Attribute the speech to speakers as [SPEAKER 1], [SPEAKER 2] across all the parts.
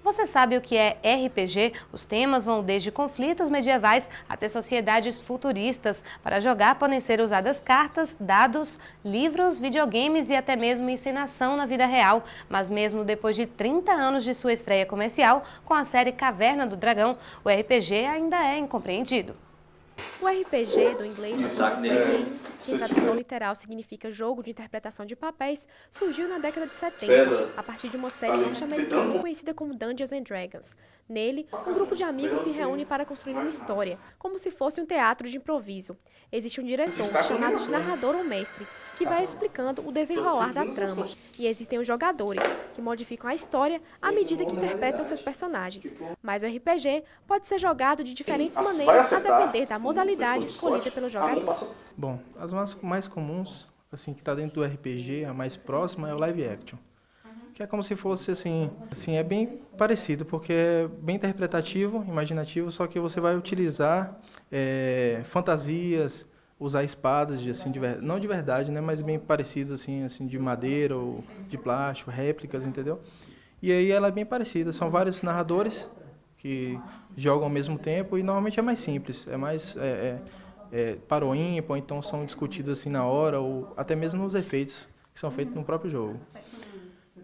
[SPEAKER 1] Você sabe o que é RPG? Os temas vão desde conflitos medievais até sociedades futuristas. Para jogar podem ser usadas cartas, dados, livros, videogames e até mesmo ensinação na vida real. Mas mesmo depois de 30 anos de sua estreia comercial, com a série Caverna do Dragão, o RPG ainda é incompreendido.
[SPEAKER 2] O RPG, do inglês role game, que em tradução literal significa jogo de interpretação de papéis, surgiu na década de 70, a partir de uma série norte-americana conhecida como Dungeons and Dragons. Nele, um grupo de amigos se reúne para construir uma história, como se fosse um teatro de improviso. Existe um diretor, chamado de narrador ou mestre, que vai explicando o desenrolar da trama. E existem os jogadores, que modificam a história à medida que interpretam seus personagens. Mas o RPG pode ser jogado de diferentes maneiras a depender da modalidade escolhida pelo jogador.
[SPEAKER 3] Bom, as mais comuns, assim, que está dentro do RPG, a mais próxima é o live action. Que é como se fosse, assim, é bem parecido, porque é bem interpretativo, imaginativo, só que você vai utilizar fantasias, usar espadas, não de verdade, né, mas bem parecidas, assim, de madeira ou de plástico, réplicas, entendeu? E aí ela é bem parecida, são vários narradores que jogam ao mesmo tempo e normalmente é mais simples, é mais para o ímpar, ou então são discutidos assim na hora, ou até mesmo os efeitos que são feitos no próprio jogo.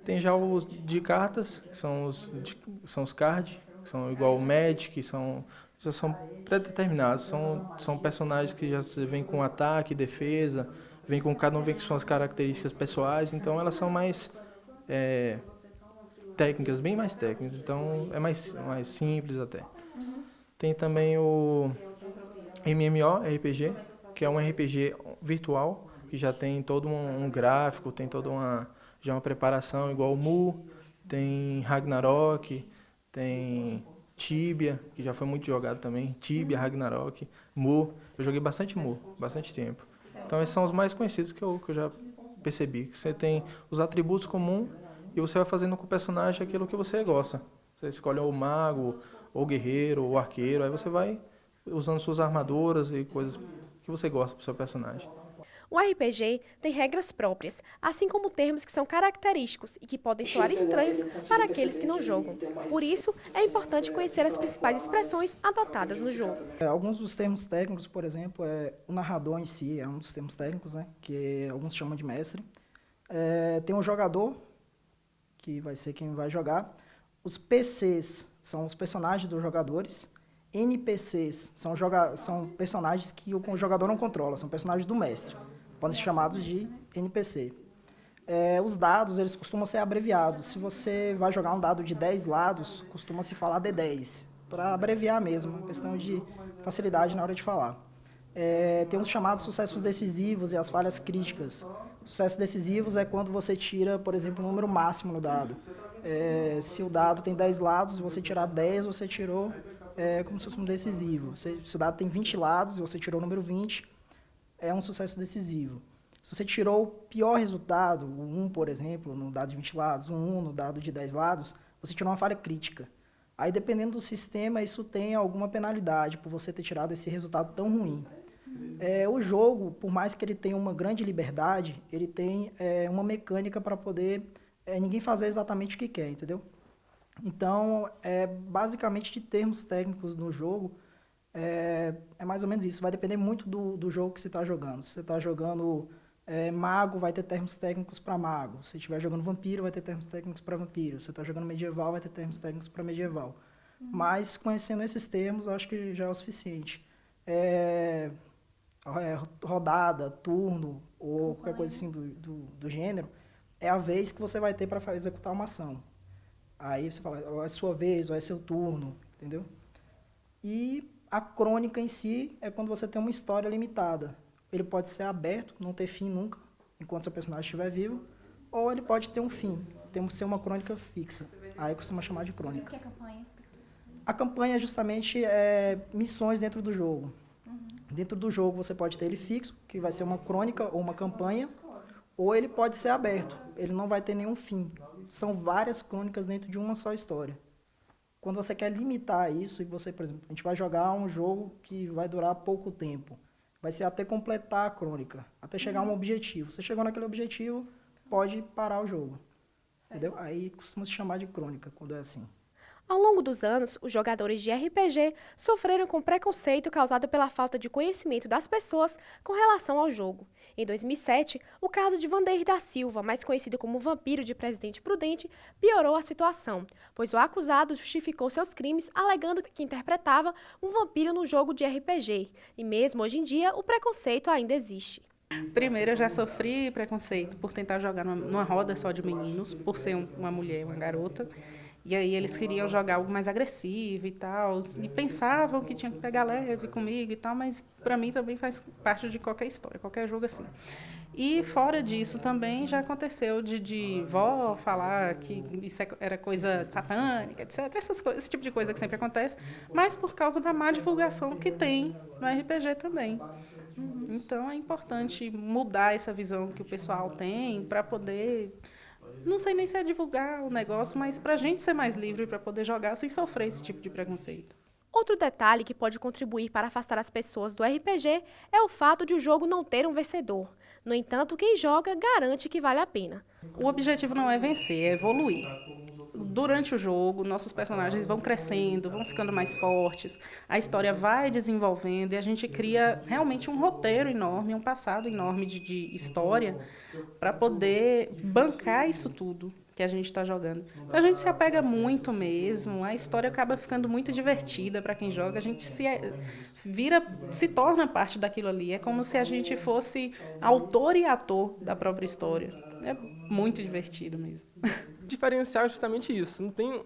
[SPEAKER 3] Tem já os de cartas, que são os cards, que são igual o Magic, que já são pré-determinados, são personagens que já vêm com ataque, defesa, cada um vem com suas características pessoais, então elas são mais técnicas, bem mais técnicas, então é mais simples até. Tem também o MMORPG, que é um RPG virtual, que já tem todo um gráfico, tem toda uma preparação, igual o Mu, tem Ragnarok, tem Tibia, que já foi muito jogado também, Tibia, Ragnarok, Mu, eu joguei bastante Mu, bastante tempo. Então esses são os mais conhecidos que eu já percebi, que você tem os atributos comuns e você vai fazendo com o personagem aquilo que você gosta. Você escolhe o mago, ou o guerreiro, ou o arqueiro, aí você vai usando suas armaduras e coisas que você gosta para o seu personagem.
[SPEAKER 2] O RPG tem regras próprias, assim como termos que são característicos e que podem soar estranhos para aqueles que não jogam. Por isso, é importante conhecer as principais expressões adotadas no jogo.
[SPEAKER 4] Alguns dos termos técnicos, por exemplo, o narrador em si é um dos termos técnicos, né, que alguns chamam de mestre. Tem o jogador, que vai ser quem vai jogar. Os PCs são os personagens dos jogadores. NPCs são personagens que o jogador não controla, são personagens do mestre. Podem ser chamados de NPC. Os dados, eles costumam ser abreviados. Se você vai jogar um dado de 10 lados, costuma-se falar D10, para abreviar mesmo, questão de facilidade na hora de falar. Tem os chamados sucessos decisivos e as falhas críticas. Sucessos decisivos é quando você tira, por exemplo, o número máximo no dado. Se o dado tem 10 lados e você tirar 10, você tirou como se fosse um decisivo. Se o dado tem 20 lados e você tirou o número 20, é um sucesso decisivo. Se você tirou o pior resultado, o 1, por exemplo, no dado de 20 lados, o 1 no dado de 10 lados, você tirou uma falha crítica. Aí, dependendo do sistema, isso tem alguma penalidade por você ter tirado esse resultado tão ruim. O jogo, por mais que ele tenha uma grande liberdade, ele tem uma mecânica para poder ninguém fazer exatamente o que quer, entendeu? Então, basicamente de termos técnicos no jogo, é mais ou menos isso. Vai depender muito do jogo que você está jogando. Se você está jogando mago, vai ter termos técnicos para mago. Se estiver jogando vampiro, vai ter termos técnicos para vampiro. Se você está jogando medieval, vai ter termos técnicos para medieval. Mas, conhecendo esses termos, eu acho que já é o suficiente. Rodada, turno, ou qualquer coisa assim do gênero, é a vez que você vai ter para executar uma ação. Aí você fala, ou é sua vez, ou é seu turno, entendeu? E a crônica em si é quando você tem uma história limitada. Ele pode ser aberto, não ter fim nunca, enquanto seu personagem estiver vivo, ou ele pode ter um fim, tem que ser uma crônica fixa. Aí costuma chamar de crônica.
[SPEAKER 5] O que é campanha?
[SPEAKER 4] A campanha é justamente missões dentro do jogo. Dentro do jogo você pode ter ele fixo, que vai ser uma crônica ou uma campanha, ou ele pode ser aberto, ele não vai ter nenhum fim. São várias crônicas dentro de uma só história. Quando você quer limitar isso, e você, por exemplo, a gente vai jogar um jogo que vai durar pouco tempo, vai ser até completar a crônica, até chegar a um objetivo. Você chegou naquele objetivo, pode parar o jogo, entendeu? Aí costuma se chamar de crônica, quando é assim.
[SPEAKER 2] Ao longo dos anos, os jogadores de RPG sofreram com preconceito causado pela falta de conhecimento das pessoas com relação ao jogo. Em 2007, o caso de Vandeir da Silva, mais conhecido como Vampiro de Presidente Prudente, piorou a situação, pois o acusado justificou seus crimes alegando que interpretava um vampiro no jogo de RPG. E mesmo hoje em dia, o preconceito ainda existe.
[SPEAKER 5] Primeiro, eu já sofri preconceito por tentar jogar numa roda só de meninos, por ser uma mulher, uma garota. E aí eles queriam jogar algo mais agressivo e tal, e pensavam que tinha que pegar leve comigo e tal, mas para mim também faz parte de qualquer história, qualquer jogo assim. E fora disso também já aconteceu de vó falar que isso era coisa satânica, etc. Esse tipo de coisa que sempre acontece, mas por causa da má divulgação que tem no RPG também. Então é importante mudar essa visão que o pessoal tem para poder... Não sei nem se é divulgar o negócio, mas para a gente ser mais livre para poder jogar sem sofrer esse tipo de preconceito.
[SPEAKER 2] Outro detalhe que pode contribuir para afastar as pessoas do RPG é o fato de o jogo não ter um vencedor. No entanto, quem joga garante que vale a pena.
[SPEAKER 5] O objetivo não é vencer, é evoluir. Durante o jogo, nossos personagens vão crescendo, vão ficando mais fortes, a história vai desenvolvendo e a gente cria realmente um roteiro enorme, um passado enorme de história para poder bancar isso tudo que a gente está jogando. A gente se apega muito mesmo, a história acaba ficando muito divertida para quem joga, a gente se torna parte daquilo ali, é como se a gente fosse autor e ator da própria história. É muito divertido mesmo.
[SPEAKER 6] O diferencial é justamente isso, não tem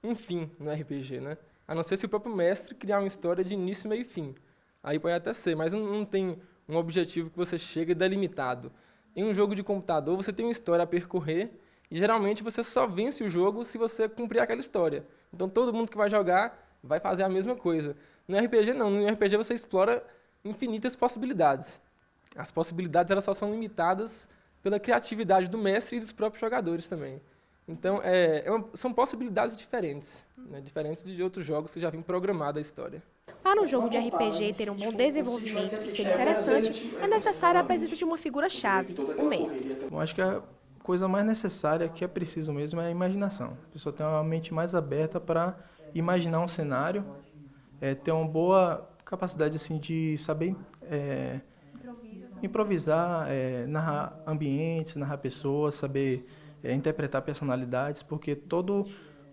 [SPEAKER 6] um fim no RPG, né? A não ser se o próprio mestre criar uma história de início, meio e fim. Aí pode até ser, mas não tem um objetivo que você chega delimitado. Em um jogo de computador, você tem uma história a percorrer e geralmente você só vence o jogo se você cumprir aquela história. Então todo mundo que vai jogar vai fazer a mesma coisa. No RPG não, no RPG você explora infinitas possibilidades. As possibilidades elas só são limitadas pela criatividade do mestre e dos próprios jogadores também. Então, são possibilidades diferentes, né? Diferentes de outros jogos que já vêm programada a história.
[SPEAKER 2] Para um jogo de RPG ter um bom desenvolvimento e ser interessante, é necessária a presença de uma figura-chave, o mestre.
[SPEAKER 3] Eu acho que a coisa mais necessária que é preciso mesmo é a imaginação. A pessoa tem uma mente mais aberta para imaginar um cenário, ter uma boa capacidade assim, de saber improvisar, narrar ambientes, narrar pessoas, saber interpretar personalidades, porque todo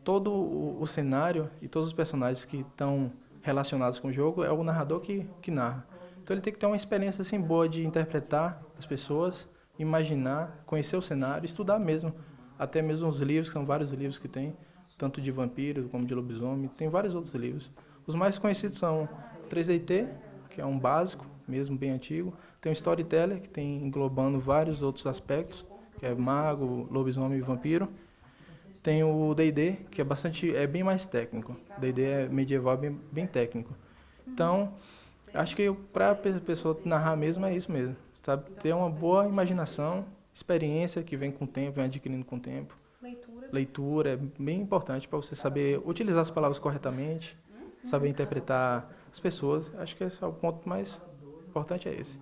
[SPEAKER 3] o cenário e todos os personagens que estão relacionados com o jogo é o narrador que narra. Então ele tem que ter uma experiência assim, boa de interpretar as pessoas, imaginar, conhecer o cenário, estudar mesmo, até mesmo os livros, que são vários livros que tem, tanto de vampiros como de lobisomem, tem vários outros livros. Os mais conhecidos são 3DT, que é um básico, mesmo bem antigo, tem o Storyteller, que tem englobando vários outros aspectos, que é mago, lobisomem e vampiro. Tem o D&D, que é bem mais técnico. O D&D é medieval, bem técnico. Então, acho que para a pessoa narrar mesmo é isso mesmo. Sabe? Ter uma boa imaginação, experiência que vem com o tempo, vem adquirindo com o tempo. Leitura é bem importante para você saber utilizar as palavras corretamente, saber interpretar as pessoas. Acho que esse é o ponto mais importante, é esse.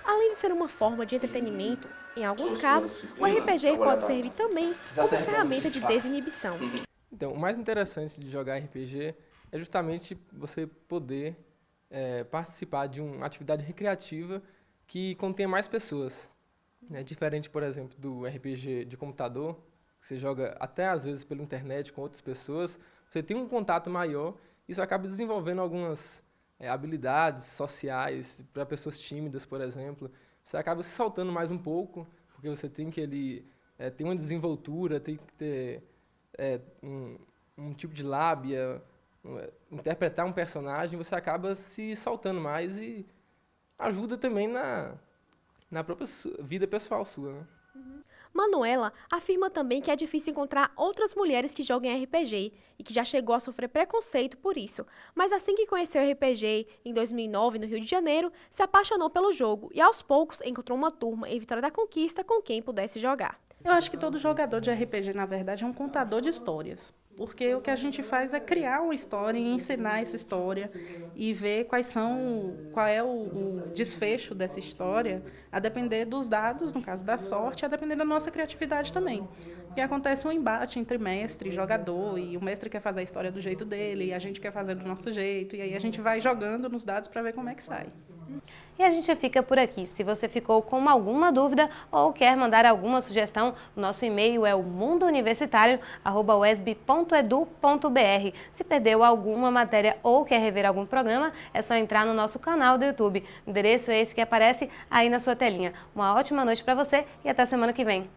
[SPEAKER 2] Além de ser uma forma de entretenimento, em alguns casos, o RPG pode servir também como ferramenta de desinibição.
[SPEAKER 6] Então, o mais interessante de jogar RPG é justamente você poder participar de uma atividade recreativa que contém mais pessoas. É diferente, por exemplo, do RPG de computador, que você joga até às vezes pela internet com outras pessoas, você tem um contato maior, isso acaba desenvolvendo algumas habilidades sociais para pessoas tímidas, por exemplo. Você acaba se soltando mais um pouco, porque você tem que ter uma desenvoltura, tem que ter um tipo de lábia, interpretar um personagem, você acaba se soltando mais e ajuda também na própria vida pessoal sua, né?
[SPEAKER 2] Manuela afirma também que é difícil encontrar outras mulheres que joguem RPG e que já chegou a sofrer preconceito por isso. Mas assim que conheceu o RPG, em 2009, no Rio de Janeiro, se apaixonou pelo jogo e aos poucos encontrou uma turma em Vitória da Conquista com quem pudesse jogar.
[SPEAKER 5] Eu acho que todo jogador de RPG, na verdade, é um contador de histórias. Porque o que a gente faz é criar uma história e ensinar essa história e ver qual é o desfecho dessa história, a depender dos dados, no caso da sorte, a depender da nossa criatividade também. E acontece um embate entre mestre e jogador, e o mestre quer fazer a história do jeito dele, e a gente quer fazer do nosso jeito, e aí a gente vai jogando nos dados para ver como é que sai.
[SPEAKER 1] E a gente fica por aqui. Se você ficou com alguma dúvida ou quer mandar alguma sugestão, o nosso e-mail é o mundouniversitario@uesb.edu.br. Se perdeu alguma matéria ou quer rever algum programa, é só entrar no nosso canal do YouTube. O endereço é esse que aparece aí na sua telinha. Uma ótima noite para você e até semana que vem.